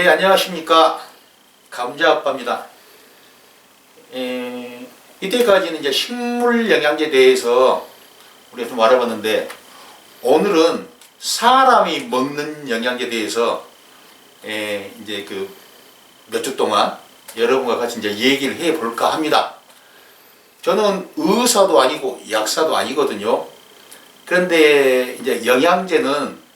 안녕하십니까. 감자아빠입니다. 이때까지는 이제 식물 영양제에 대해서 우리가 좀 알아봤는데, 오늘은 사람이 먹는 영양제에 대해서 이제 몇 주 동안 여러분과 같이 이제 얘기를 해볼까 합니다. 저는 의사도 아니고 약사도 아니거든요. 그런데 이제 영양제는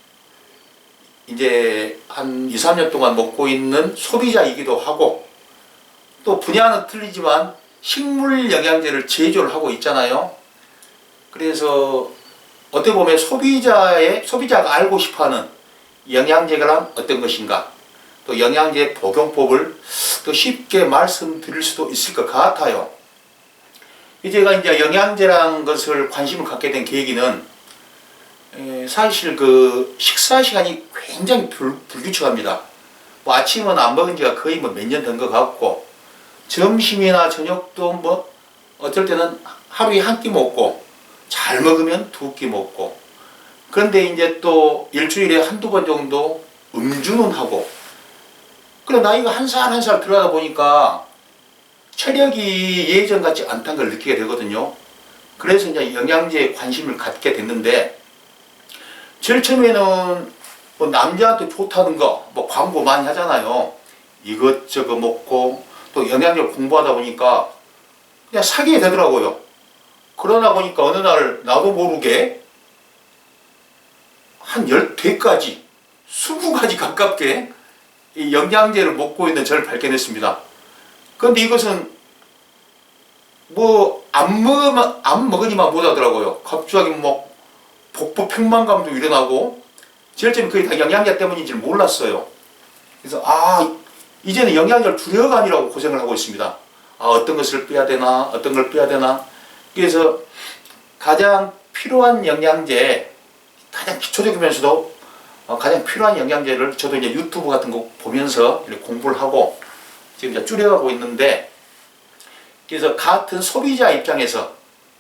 이제 한 2, 3년 동안 먹고 있는 소비자이기도 하고, 또 분야는 틀리지만 식물 영양제를 제조를 하고 있잖아요. 그래서 어떻게 보면 소비자가 알고 싶어하는 영양제가 어떤 것인가, 또 영양제 복용법을 또 쉽게 말씀드릴 수도 있을 것 같아요. 제가 이제 영양제라는 것을 관심을 갖게 된 계기는 사실 식사 시간이 굉장히 불규칙합니다. 아침은 안 먹은 지가 거의 몇 년 된 것 같고, 점심이나 저녁도 어쩔 때는 하루에 한 끼 먹고, 잘 먹으면 두 끼 먹고, 그런데 이제 또 일주일에 한두 번 정도 음주는 하고, 그래 나이가 한 살 한 살 들어가다 보니까 체력이 예전 같지 않다는 걸 느끼게 되거든요. 그래서 이제 영양제에 관심을 갖게 됐는데, 제일 처음에는 남자한테 좋다는 거 광고 많이 하잖아요. 이것저것 먹고, 또 영양제 공부하다 보니까 그냥 사게 되더라고요. 그러다 보니까 어느 날 나도 모르게 한 10개까지 20가지 가깝게 이 영양제를 먹고 있는 저를 발견했습니다. 그런데 이것은 안 먹으니만 못하더라고요. 갑자기 복부 평만감도 일어나고, 제일 처음에 그게 다 영양제 때문인지 몰랐어요. 그래서 이제는 영양제를 줄여가 아니라고 고생을 하고 있습니다. 어떤 것을 빼야 되나, 어떤 걸 빼야 되나. 그래서 가장 필요한 영양제, 가장 기초적이면서도 가장 필요한 영양제를 저도 이제 유튜브 같은 거 보면서 이렇게 공부를 하고 지금 이제 줄여가고 있는데, 그래서 같은 소비자 입장에서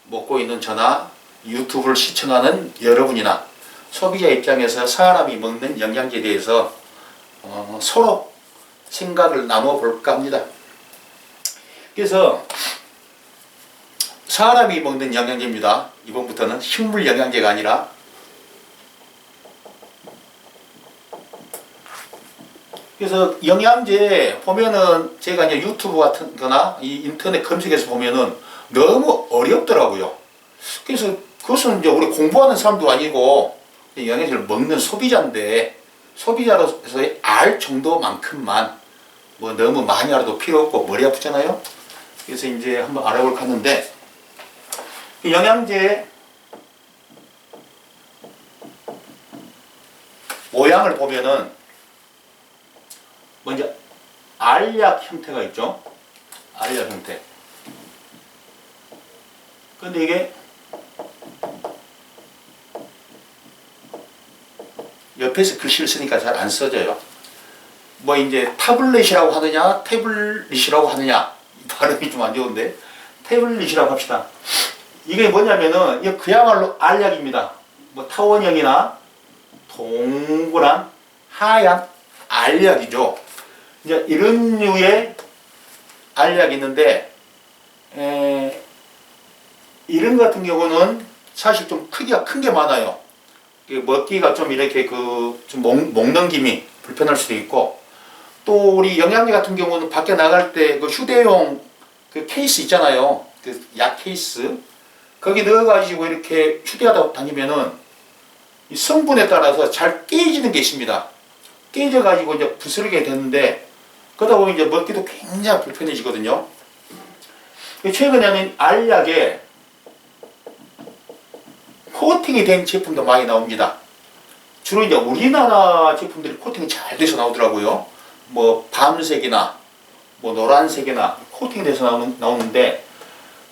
먹고 있는 저나 유튜브를 시청하는 여러분이나 소비자 입장에서 사람이 먹는 영양제에 대해서 서로 생각을 나눠 볼까 합니다. 그래서 사람이 먹는 영양제입니다. 이번부터는 식물 영양제가 아니라. 그래서 영양제 보면은 제가 이제 유튜브 같은 거나 이 인터넷 검색해서 보면은 너무 어렵더라고요. 그래서 그것은 이제 우리 공부하는 사람도 아니고 영양제를 먹는 소비자인데, 소비자로서의 알 정도만큼만 너무 많이 알아도 필요 없고 머리 아프잖아요. 그래서 이제 한번 알아볼까 하는데, 영양제 모양을 보면은 먼저 알약 형태가 있죠. 알약 형태. 근데 이게 옆에서 글씨를 쓰니까 잘 안 써져요. 이제 타블렛이라고 하느냐, 태블릿이라고 하느냐, 발음이 좀 안 좋은데, 태블릿이라고 합시다. 이게 뭐냐면은, 이거 그야말로 알약입니다. 타원형이나 동그란 하얀 알약이죠. 이제 이런 류의 알약이 있는데, 이런 같은 경우는 사실 좀 크기가 큰 게 많아요. 먹기가 좀 이렇게 좀 먹는 김이 불편할 수도 있고, 또 우리 영양제 같은 경우는 밖에 나갈 때 휴대용 케이스 있잖아요. 약 케이스. 거기 넣어가지고 이렇게 휴대하다 다니면은 이 성분에 따라서 잘 깨지는 게 있습니다. 깨져가지고 이제 부스르게 되는데, 그러다 보면 이제 먹기도 굉장히 불편해지거든요. 최근에는 알약에 코팅이 된 제품도 많이 나옵니다. 주로 이제 우리나라 제품들이 코팅이 잘 돼서 나오더라고요. 밤색이나 노란색이나 코팅돼서 나오는데,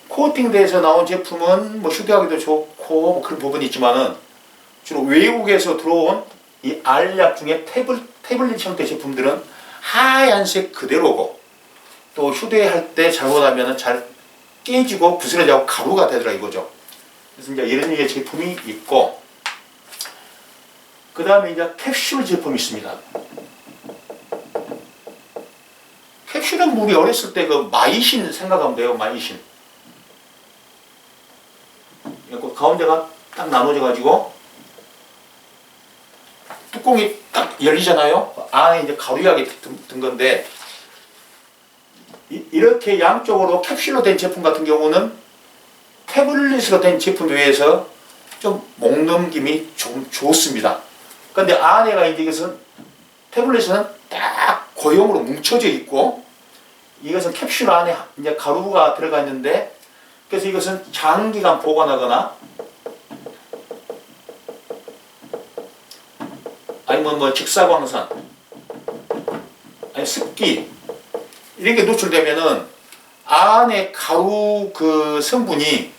코팅돼서 나온 제품은 휴대하기도 좋고 그런 부분이 있지만은, 주로 외국에서 들어온 이 알약 중에 태블릿 형태 제품들은 하얀색 그대로고, 또 휴대할 때 잘못하면 잘 깨지고 부스러지고 가루가 되더라 이거죠. 그래서 이제 이런 류의 제품이 있고, 그 다음에 이제 캡슐 제품이 있습니다. 캡슐은 우리 어렸을 때 그 마이신 생각하면 돼요. 마이신. 그 가운데가 딱 나눠져 가지고 뚜껑이 딱 열리잖아요. 안에 이제 가루약이 든 건데, 이렇게 양쪽으로 캡슐로 된 제품 같은 경우는 태블릿으로 된 제품 외에서 좀 목 넘김이 좀 좋습니다. 근데 안에가 이제 이것은 태블릿은 딱 고형으로 뭉쳐져 있고, 이것은 캡슐 안에 이제 가루가 들어가 있는데, 그래서 이것은 장기간 보관하거나 아니면 뭐 직사광선, 아니 습기 이렇게 노출되면은 안에 가루 그 성분이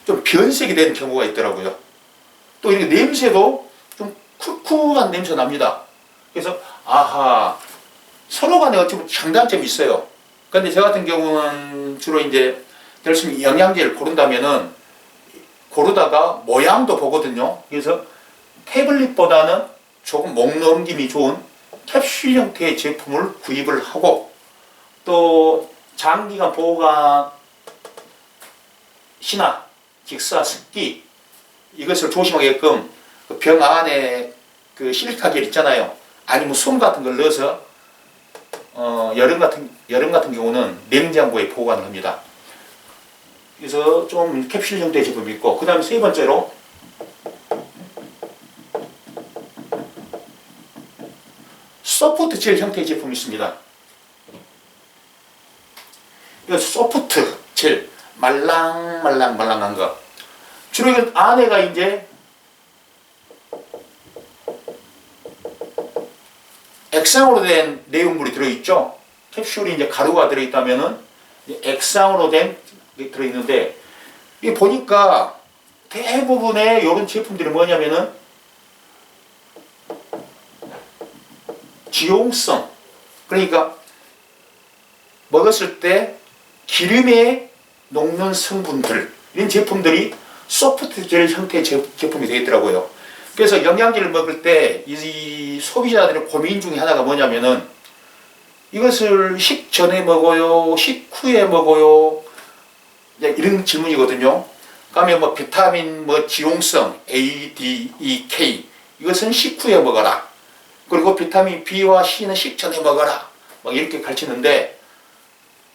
좀 변색이 되는 경우가 있더라고요. 또 이렇게 냄새도 좀 쿨쿨한 냄새 납니다. 그래서 아하, 서로 간에 어찌 보면 장단점이 있어요. 근데 저 같은 경우는 주로 이제 열심히 영양제를 고른다면은 고르다가 모양도 보거든요. 그래서 태블릿보다는 조금 목 넘김이 좋은 캡슐 형태의 제품을 구입을 하고, 또 장기간 보관 시나 직사 습기 이것을 조심하게끔 그 병 안에 그 실리카 겔 있잖아요. 아니면 솜 같은 걸 넣어서 여름 같은 경우는 냉장고에 보관을 합니다. 그래서 좀 캡슐 형태의 제품이 있고, 그 다음에 세 번째로 소프트 젤 형태의 제품이 있습니다. 이 소프트 젤, 말랑한 거. 주로 이건 안에가 이제 액상으로 된 내용물이 들어있죠. 캡슐이 이제 가루가 들어있다면은 액상으로 된 게 들어있는데, 이 보니까 대부분의 이런 제품들이 뭐냐면은 지용성, 그러니까 먹었을 때 기름에 녹는 성분들, 이런 제품들이 소프트 젤 형태의 제품이 되어 있더라고요. 그래서 영양제를 먹을 때 이 소비자들의 고민 중에 하나가 뭐냐면은 이것을 식전에 먹어요, 식후에 먹어요, 이런 질문이거든요. 그러면 뭐 비타민 뭐 지용성 A, D, E, K 이것은 식후에 먹어라. 그리고 비타민 B와 C는 식전에 먹어라. 막 이렇게 가르치는데,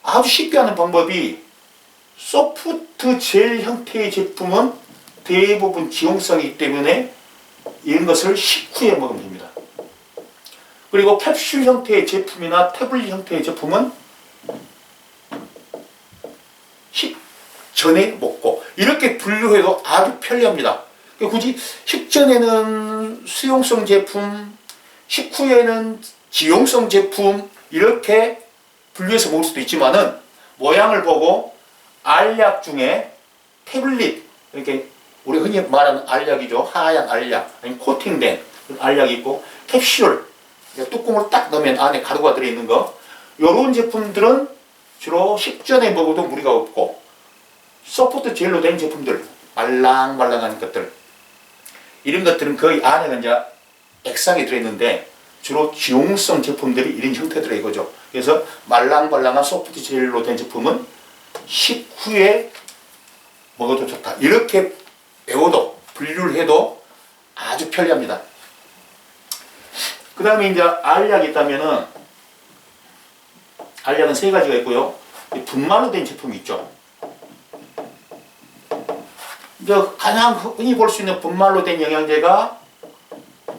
아주 쉽게 하는 방법이 소프트 젤 형태의 제품은 대부분 지용성이기 때문에 이런 것을 식후에 먹으면 됩니다. 그리고 캡슐 형태의 제품이나 태블릿 형태의 제품은 식전에 먹고, 이렇게 분류해도 아주 편리합니다. 굳이 식전에는 수용성 제품, 식후에는 지용성 제품 이렇게 분류해서 먹을 수도 있지만은, 모양을 보고 알약 중에 태블릿, 이렇게 우리 흔히 말하는 알약이죠. 하얀 알약, 아니면 코팅된 알약이 있고, 캡슐, 뚜껑을 딱 넣으면 안에 가루가 들어있는 거, 이런 제품들은 주로 식전에 먹어도 무리가 없고, 소프트 젤로 된 제품들, 말랑말랑한 것들, 이런 것들은 거의 안에는 이제 액상이 들어있는데 주로 지용성 제품들이 이런 형태더라 이거죠. 그래서 말랑말랑한 소프트 젤로 된 제품은 식후에 먹어도 좋다. 이렇게 외워도 분류를 해도 아주 편리합니다. 그 다음에 이제 알약이 있다면은, 알약은 세 가지가 있고요. 분말로 된 제품이 있죠. 이제 가장 흔히 볼 수 있는 분말로 된 영양제가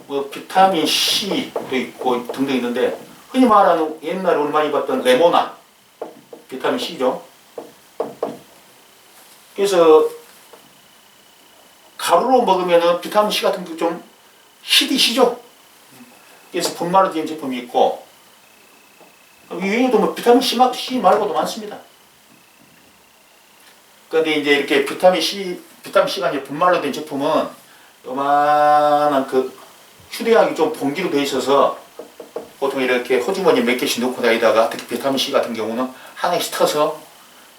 뭐 비타민 C도 있고 등등 있는데, 흔히 말하는 옛날에 우리 많이 봤던 레모나 비타민 C죠. 그래서 가루로 먹으면은 비타민 C 같은 게 좀 시디시죠. 그래서 분말로 된 제품이 있고, 이외에도 뭐 비타민 C 말고도 많습니다. 근데 이제 이렇게 비타민 C가 이제 분말로 된 제품은 요만한 그 휴대약이 좀 봉지로 되어 있어서 보통 이렇게 호주머니 몇 개씩 넣고 다니다가, 특히 비타민 C 같은 경우는 하나씩 터서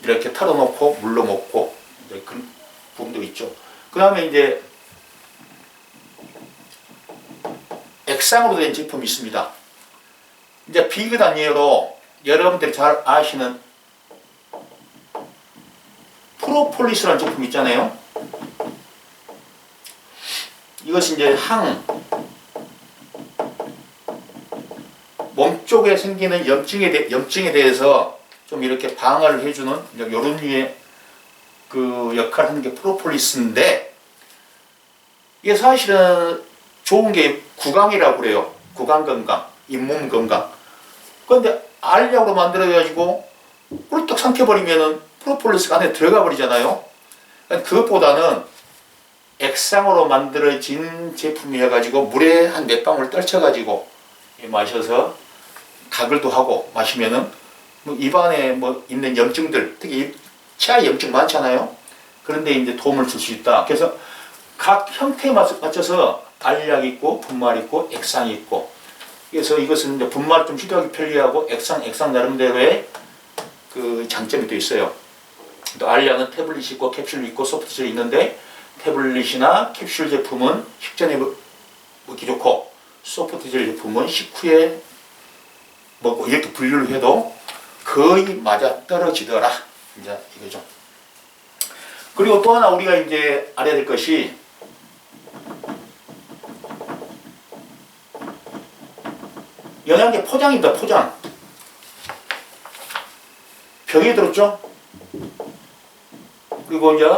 이렇게 털어놓고 물로 먹고, 이제 그런 부분도 있죠. 그 다음에 이제 액상으로 된 제품이 있습니다. 이제 비교 단위로 여러분들이 잘 아시는 프로폴리스라는 제품 있잖아요. 이것은 이제 몸쪽에 생기는 염증에 대해서 좀 이렇게 방어를 해주는 이런 류의 그 역할을 하는 게 프로폴리스인데, 이게 사실은 좋은 게 구강이라고 그래요. 구강 건강, 잇몸 건강. 그런데 알약으로 만들어가지고 꿀떡 삼켜버리면은 프로폴리스가 안에 들어가 버리잖아요. 그것보다는 액상으로 만들어진 제품이어가지고 물에 한 몇 방울 떨쳐가지고 마셔서 가글도 하고 마시면은 뭐 입안에 뭐 있는 염증들, 특히 치아 염증 많잖아요. 그런데 이제 도움을 줄 수 있다. 그래서 각 형태에 맞춰서 알약이 있고 분말 있고 액상이 있고, 그래서 이것은 이제 분말 좀 휴대하기 편리하고 액상 나름대로의 그 장점이 또 있어요. 또 알약은 태블릿이 있고 캡슐이 있고 소프트젤이 있는데, 태블릿이나 캡슐 제품은 식전에 먹기 좋고 소프트젤 제품은 식후에 먹고, 이렇게 분류를 해도 거의 맞아 떨어지더라, 이제 이거죠. 그리고 또 하나 우리가 이제 알아야 될 것이, 영양제 포장입니다. 포장. 병에 들었죠? 그리고 이제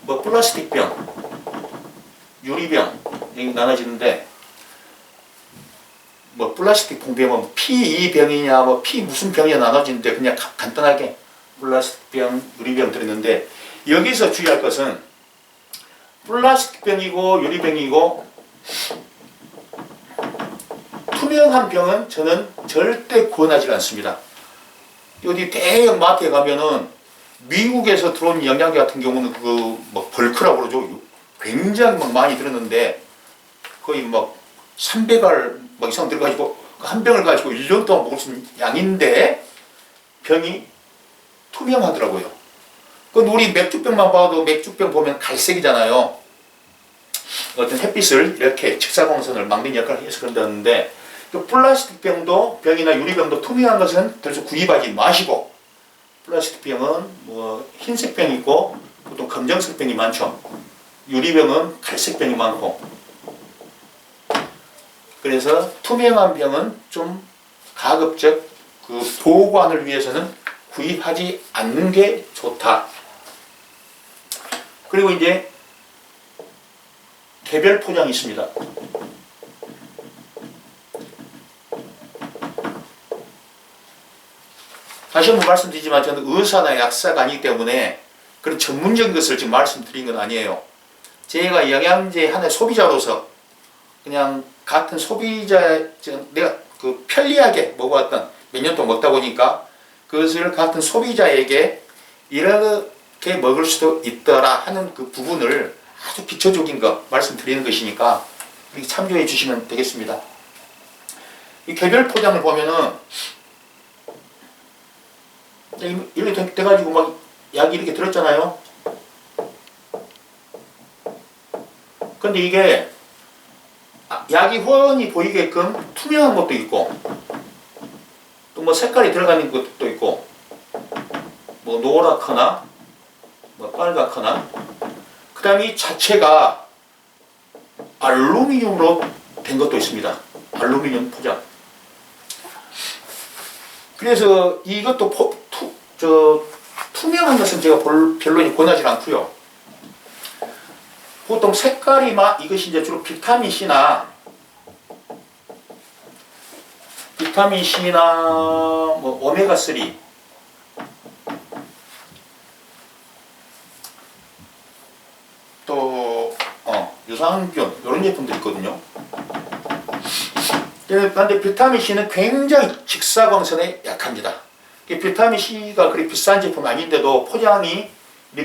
뭐 플라스틱 병, 유리병 여기 나눠지는데, 뭐 플라스틱 봉투에면 P2병이냐 뭐 P 무슨 병이냐 나눠지는데, 그냥 간단하게 플라스틱 병, 유리병 들었는데, 여기서 주의할 것은 플라스틱 병이고 유리병이고 투명한 병은 저는 절대 권하지 않습니다. 어디 대형 마트에 가면은 미국에서 들어온 영양제 같은 경우는 그 뭐 벌크라고 그러죠. 굉장히 막 많이 들었는데 거의 막 300알 막 이상 들어가지고 한 병을 가지고 1년 동안 먹을 수 있는 양인데 병이 투명하더라고요. 그건 우리 맥주병만 봐도 맥주병 보면 갈색이잖아요. 어떤 햇빛을 이렇게 직사광선을 막는 역할을 해서 그런다는데, 그 플라스틱 병도, 병이나 유리병도 투명한 것은 그래서 구입하지 마시고, 플라스틱 병은 뭐 흰색 병이 있고 보통 검정색 병이 많죠. 유리병은 갈색 병이 많고, 그래서 투명한 병은 좀 가급적 그 보관을 위해서는 구입하지 않는 게 좋다. 그리고 이제 개별 포장이 있습니다. 다시 한번 말씀드리지만 저는 의사나 약사가 아니기 때문에 그런 전문적인 것을 지금 말씀드린 건 아니에요. 제가 영양제 하나의 소비자로서 그냥 같은 소비자, 내가 그 편리하게 먹어왔던 몇 년 동안 먹다 보니까 그것을 같은 소비자에게 이렇게 먹을 수도 있더라 하는 그 부분을 아주 기초적인 거 말씀드리는 것이니까 이렇게 참조해 주시면 되겠습니다. 이 개별 포장을 보면은 이렇게 돼가지고 막 약이 이렇게 들었잖아요. 근데 이게 약이 훤히 보이게끔 투명한 것도 있고, 또 뭐 색깔이 들어가는 것도 있고, 뭐 노랗거나 뭐 빨갛거나, 그 다음에 이 자체가 알루미늄으로 된 것도 있습니다. 알루미늄 포장. 그래서 이것도 투명한 것은 제가 별로 권하지 않고요. 보통 색깔이 이것이 이제 주로 비타민 C나 뭐 오메가 3, 또 유산균 이런 제품들이 있거든요. 그런데 비타민 C는 굉장히 직사광선에 약합니다. 비타민 C가 그리 비싼 제품 아닌데도 포장이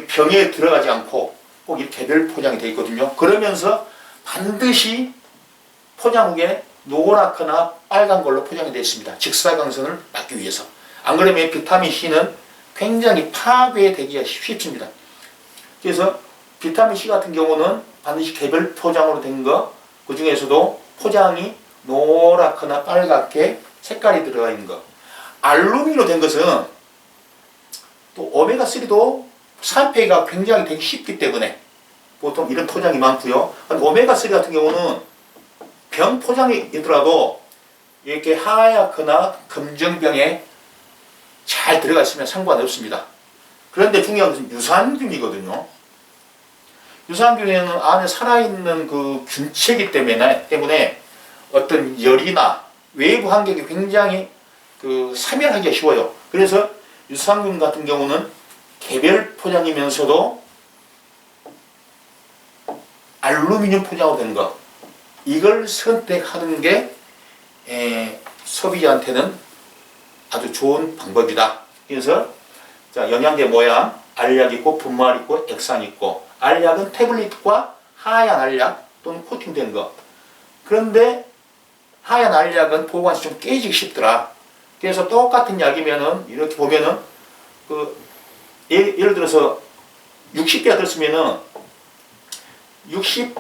병에 들어가지 않고 꼭 이렇게 개별 포장이 되어 있거든요. 그러면서 반드시 포장후에 노랗거나 빨간 걸로 포장이 되어 있습니다. 직사광선을 막기 위해서. 안 그러면 비타민 C는 굉장히 파괴되기가 쉽습니다. 그래서 비타민 C 같은 경우는 반드시 개별 포장으로 된 거, 그 중에서도 포장이 노랗거나 빨갛게 색깔이 들어가 있는 거. 알루미늄으로 된 것은 또 오메가3도 산패가 굉장히 되기 쉽기 때문에 보통 이런 포장이 많고요. 오메가3 같은 경우는 병 포장이 있더라도 이렇게 하얗거나 검정병에 잘 들어가 있으면 상관없습니다. 그런데 중요한 것은 유산균이거든요. 유산균에는 안에 살아있는 그 균체이기 때문에 어떤 열이나 외부 환경이 굉장히 그 사멸하기가 쉬워요. 그래서 유산균 같은 경우는 개별 포장이면서도 알루미늄 포장으로 된 것, 이걸 선택하는 게 소비자한테는 아주 좋은 방법이다. 그래서 자, 영양제 모양, 알약 있고 분말 있고 액상 있고, 알약은 태블릿과 하얀 알약 또는 코팅된 것. 그런데 하얀 알약은 보관이 좀 깨지기 쉽더라. 그래서 똑같은 약이면은 이렇게 보면은 그 예를 들어서 60개가 들었으면은 60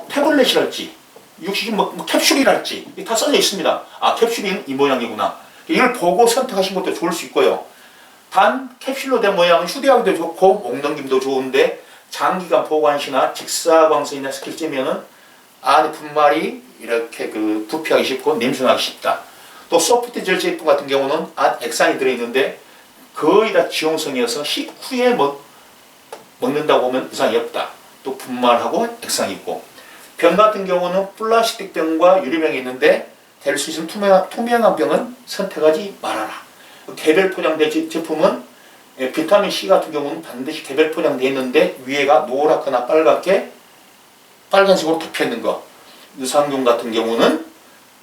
태블릿이랄지 60 캡슐이랄지 다 써져 있습니다. 아, 캡슐이 이 모양이구나. 이걸 보고 선택하신 것도 좋을 수 있고요. 단 캡슐로 된 모양은 휴대하기도 좋고 목 넘김도 좋은데 장기간 보관 시나 직사광선이나 스킬째면은 안에 분말이 이렇게 그 부피하기 쉽고 냄새나기 쉽다. 또 소프트 젤 제품 같은 경우는 안 액상이 들어있는데 거의 다 지용성이어서 식후에 먹는다고 보면 이상이 없다. 또 분말하고 액상이 있고, 병 같은 경우는 플라스틱 병과 유리병이 있는데 될 수 있으면 투명한 병은 선택하지 말아라. 개별 포장된 제품은 비타민C 같은 경우는 반드시 개별 포장되어 있는데 위에가 노랗거나 빨간색으로 덮여있는 거. 유산균 같은 경우는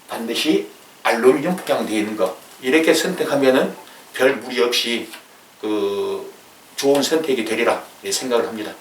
반드시 알루미늄 포장되어 있는 거. 이렇게 선택하면은 별 무리 없이 그 좋은 선택이 되리라 생각을 합니다.